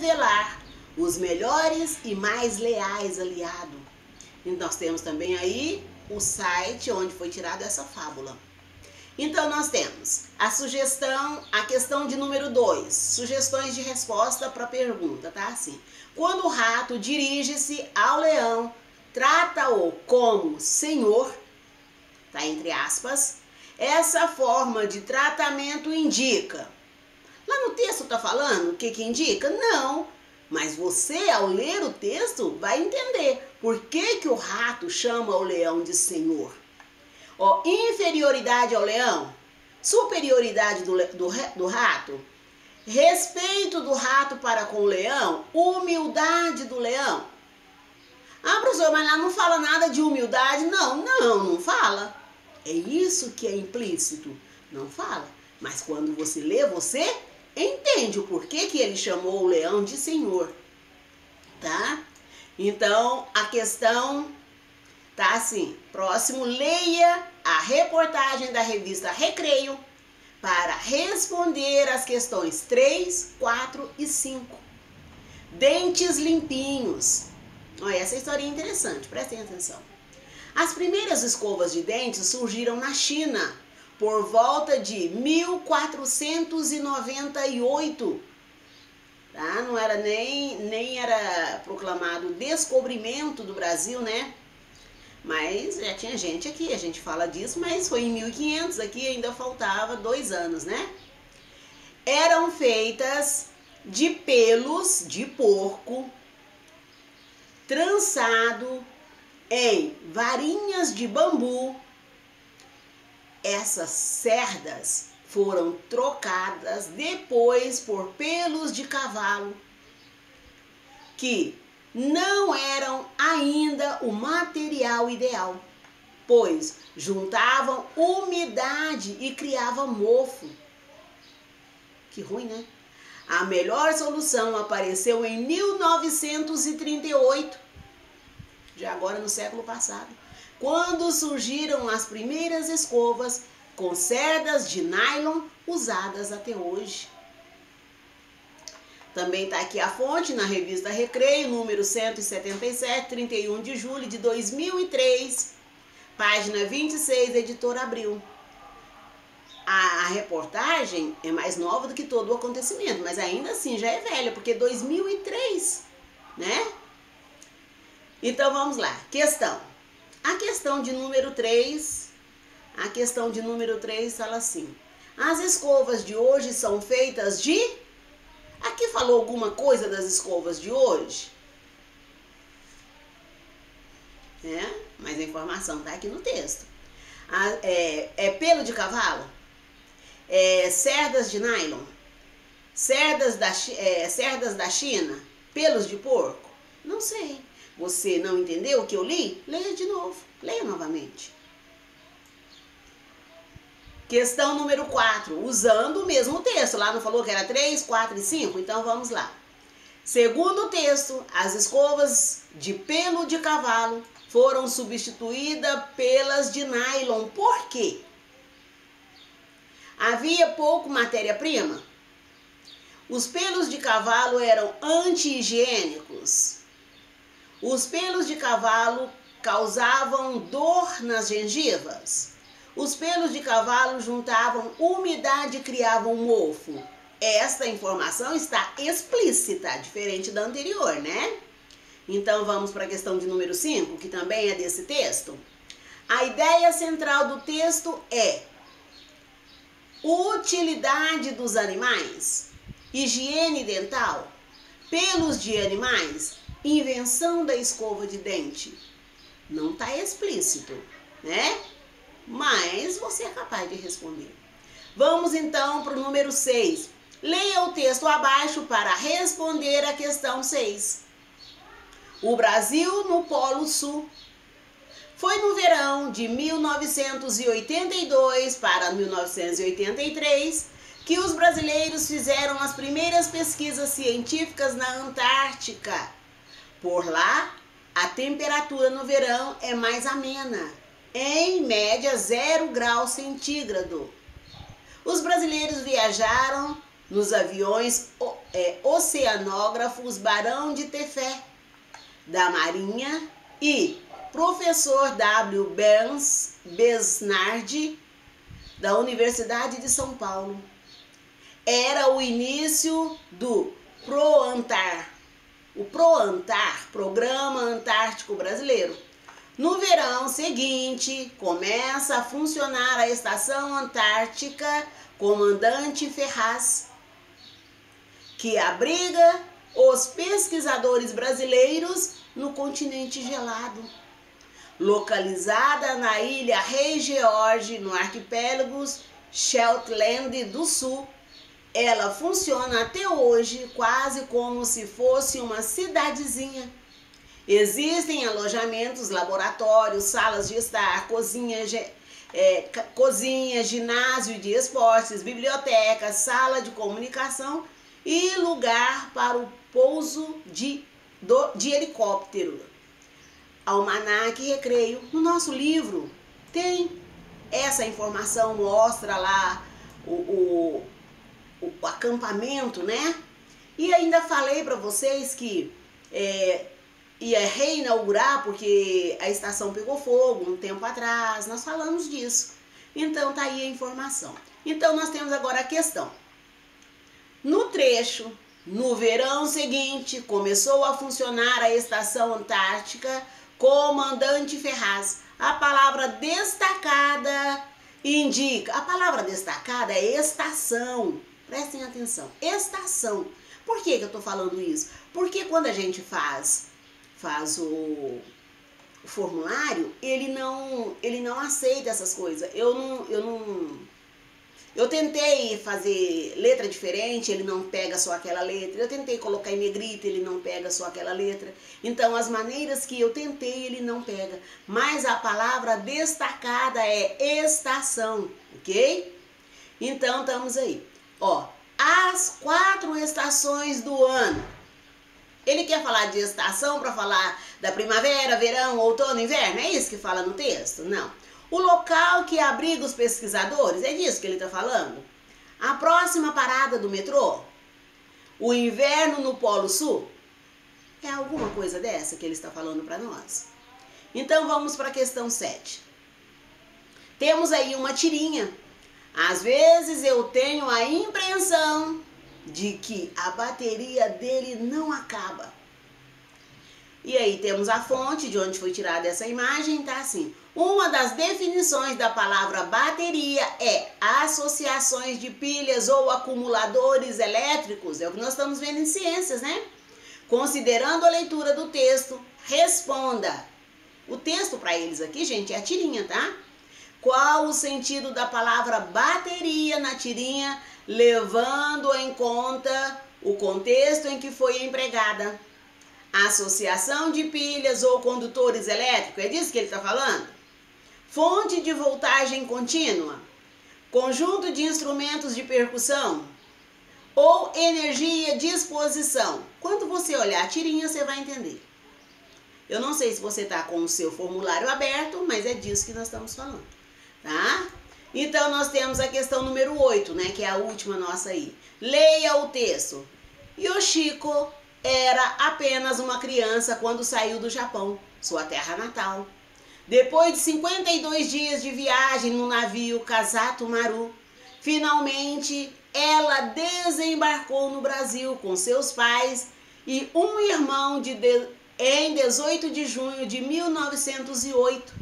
revelar os melhores e mais leais aliados. E nós temos também aí o site onde foi tirada essa fábula. Então nós temos a sugestão, a questão de número 2, sugestões de resposta para a pergunta, tá? Assim, quando o rato dirige-se ao leão, trata-o como senhor, tá entre aspas, essa forma de tratamento indica. Lá no texto tá falando o que indica? Não, mas você ao ler o texto vai entender por que o rato chama o leão de senhor. Ó, inferioridade ao leão, superioridade do rato, respeito do rato para com o leão, humildade do leão. Ah, professor, mas lá não fala nada de humildade? Não fala. É isso que é implícito, não fala. Mas quando você lê, você entende o porquê que ele chamou o leão de senhor, tá? Então, a questão tá assim, próximo, leia a reportagem da revista Recreio para responder as questões 3, 4 e 5. Dentes limpinhos. Olha, essa história é interessante, prestem atenção. As primeiras escovas de dentes surgiram na China por volta de 1498. Tá? Não era nem era proclamado o descobrimento do Brasil, né? Mas já tinha gente aqui, a gente fala disso, mas foi em 1500, aqui ainda faltava 2 anos, né? Eram feitas de pelos de porco, trançado em varinhas de bambu. Essas cerdas foram trocadas depois por pelos de cavalo, que não eram ainda o material ideal, pois juntavam umidade e criavam mofo. Que ruim, né? A melhor solução apareceu em 1938, já agora no século passado, quando surgiram as primeiras escovas com cerdas de nylon usadas até hoje. Também está aqui a fonte na revista Recreio, número 177, 31 de julho de 2003, página 26, editora Abril. A reportagem é mais nova do que todo o acontecimento, mas ainda assim já é velha, porque é 2003, né? Então vamos lá, questão. A questão de número 3, fala assim: as escovas de hoje são feitas de... Aqui falou alguma coisa das escovas de hoje? Mas a informação está aqui no texto. É pelo de cavalo? Cerdas de nylon? Cerdas da China? Pelos de porco? Não sei. Você não entendeu o que eu li? Leia de novo. Leia novamente. Questão número 4, usando o mesmo texto. Lá não falou que era 3, 4 e 5? Então vamos lá. Segundo o texto, as escovas de pelo de cavalo foram substituídas pelas de nylon. Por quê? Havia pouco matéria-prima? Os pelos de cavalo eram anti-higiênicos? Os pelos de cavalo causavam dor nas gengivas? Os pelos de cavalo juntavam umidade e criavam mofo? Esta informação está explícita, diferente da anterior, né? Então vamos para a questão de número 5, que também é desse texto. A ideia central do texto é utilidade dos animais, higiene dental, pelos de animais, invenção da escova de dente. Não está explícito, né? Mas você é capaz de responder. Vamos então para o número 6. Leia o texto abaixo para responder a questão 6. O Brasil no Polo Sul. Foi no verão de 1982 para 1983 que os brasileiros fizeram as primeiras pesquisas científicas na Antártica. Por lá, a temperatura no verão é mais amena, em média 0 grau centígrado. Os brasileiros viajaram nos aviões oceanógrafos Barão de Tefé, da Marinha, e professor W. Besnardi, da Universidade de São Paulo. Era o início do PROANTAR, o PROANTAR, Programa Antártico Brasileiro. No verão seguinte, começa a funcionar a Estação Antártica Comandante Ferraz, que abriga os pesquisadores brasileiros no continente gelado. Localizada na ilha Rei George, no arquipélago Shetland do Sul, ela funciona até hoje quase como se fosse uma cidadezinha. Existem alojamentos, laboratórios, salas de estar, cozinha, ginásio de esportes, biblioteca, sala de comunicação e lugar para o pouso de helicóptero. Almanaque Recreio. No nosso livro tem essa informação, mostra lá o acampamento, né? E ainda falei para vocês que ia reinaugurar porque a estação pegou fogo um tempo atrás, nós falamos disso. Então tá aí a informação. Então nós temos agora a questão. No trecho, no verão seguinte, começou a funcionar a Estação Antártica Comandante Ferraz. A palavra destacada indica, a palavra destacada é estação. Prestem atenção, estação. Por que eu tô falando isso? Porque quando a gente faz o formulário, ele não aceita essas coisas. Eu tentei fazer letra diferente, ele não pega só aquela letra. Eu tentei colocar em negrito, ele não pega só aquela letra. Então, as maneiras que eu tentei, ele não pega. Mas a palavra destacada é estação, ok? Então, estamos aí. Ó, as 4 estações do ano. Ele quer falar de estação para falar da primavera, verão, outono, inverno? É isso que fala no texto? Não. O local que abriga os pesquisadores, é disso que ele está falando? A próxima parada do metrô? O inverno no Polo Sul? É alguma coisa dessa que ele está falando para nós? Então vamos para a questão 7. Temos aí uma tirinha. Às vezes eu tenho a impressão de que a bateria dele não acaba. E aí temos a fonte de onde foi tirada essa imagem, tá assim. Uma das definições da palavra bateria é associações de pilhas ou acumuladores elétricos. É o que nós estamos vendo em ciências, né? Considerando a leitura do texto, responda. O texto para eles aqui, gente, é a tirinha, tá? Qual o sentido da palavra bateria na tirinha, levando em conta o contexto em que foi empregada? Associação de pilhas ou condutores elétricos, é disso que ele está falando? Fonte de voltagem contínua, conjunto de instrumentos de percussão ou energia de exposição. Quando você olhar a tirinha, você vai entender. Eu não sei se você está com o seu formulário aberto, mas é disso que nós estamos falando, tá? Então, nós temos a questão número 8, né, que é a última nossa aí. Leia o texto. Yoshiko era apenas uma criança quando saiu do Japão, sua terra natal. Depois de 52 dias de viagem no navio Kazato Maru, finalmente ela desembarcou no Brasil com seus pais e um irmão em 18 de junho de 1908.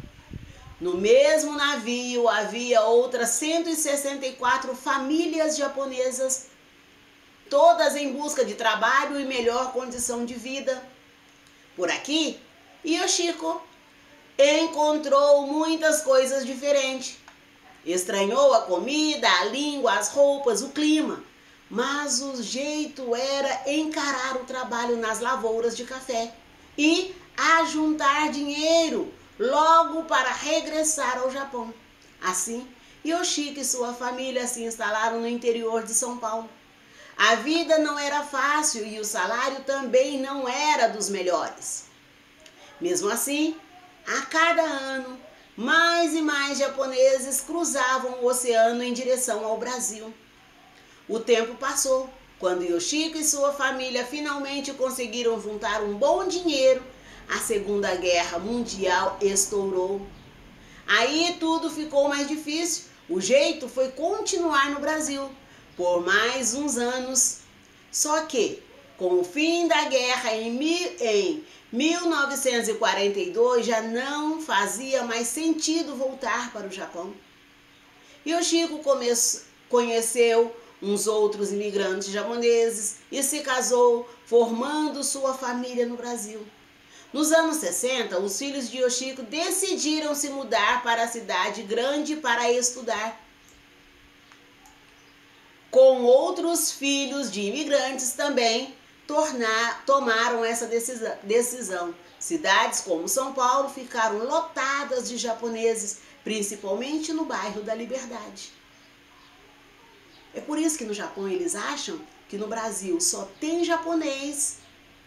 No mesmo navio havia outras 164 famílias japonesas, todas em busca de trabalho e melhor condição de vida. Por aqui, Yoshiko encontrou muitas coisas diferentes. Estranhou a comida, a língua, as roupas, o clima, mas o jeito era encarar o trabalho nas lavouras de café e ajuntar dinheiro logo para regressar ao Japão. Assim, Yoshiko e sua família se instalaram no interior de São Paulo. A vida não era fácil e o salário também não era dos melhores. Mesmo assim, a cada ano, mais e mais japoneses cruzavam o oceano em direção ao Brasil. O tempo passou. Quando Yoshiko e sua família finalmente conseguiram juntar um bom dinheiro, a Segunda Guerra Mundial estourou. Aí tudo ficou mais difícil. O jeito foi continuar no Brasil por mais uns anos. Só que, com o fim da guerra em 1942, já não fazia mais sentido voltar para o Japão. Yoshiko conheceu uns outros imigrantes japoneses e se casou, formando sua família no Brasil. Nos anos 60, os filhos de Yoshiko decidiram se mudar para a cidade grande para estudar. Com outros filhos de imigrantes também tomaram essa decisão. Cidades como São Paulo ficaram lotadas de japoneses, principalmente no bairro da Liberdade. É por isso que no Japão eles acham que no Brasil só tem japonês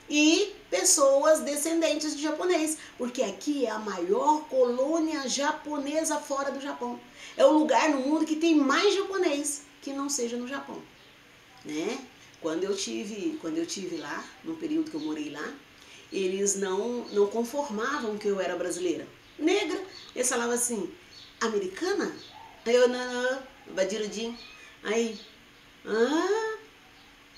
e pessoas descendentes de japonês, porque aqui é a maior colônia japonesa fora do Japão. É o lugar no mundo que tem mais japonês que não seja no Japão, né? Quando eu tive lá, no período que eu morei lá, eles não conformavam que eu era brasileira. Negra, eles falavam assim, americana? Aí eu, não, Badirudin. Aí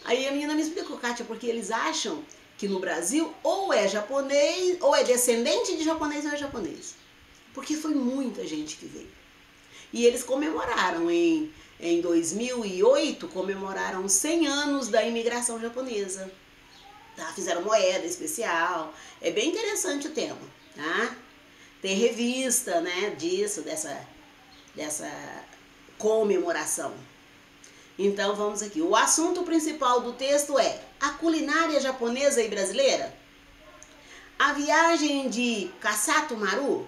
a menina me explicou, Kátia, porque eles acham que no Brasil ou é japonês, ou é descendente de japonês ou é japonês. Porque foi muita gente que veio. E eles comemoraram em 2008, comemoraram 100 anos da imigração japonesa. Tá? Fizeram moeda especial. É bem interessante o tema, tá? Tem revista, né, dessa comemoração. Então vamos aqui. O assunto principal do texto é a culinária japonesa e brasileira. A viagem de Kasato Maru,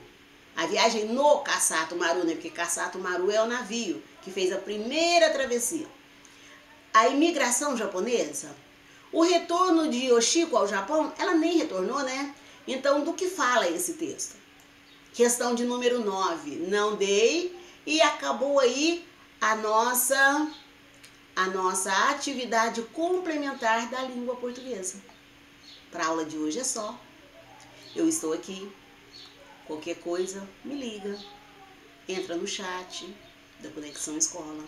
a viagem no Kasato Maru, né? Porque Kasato Maru é o navio que fez a primeira travessia. A imigração japonesa, o retorno de Yoshiko ao Japão, ela nem retornou, né? Então, do que fala esse texto? Questão de número 9. Não dei e acabou aí a nossa atividade complementar da língua portuguesa. Para a aula de hoje é só. Eu estou aqui. Qualquer coisa, me liga. Entra no chat da Conexão Escola.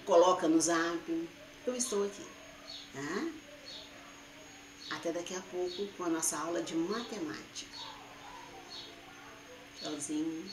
Coloca no zap. Eu estou aqui. Tá? Até daqui a pouco com a nossa aula de matemática. Tchauzinho.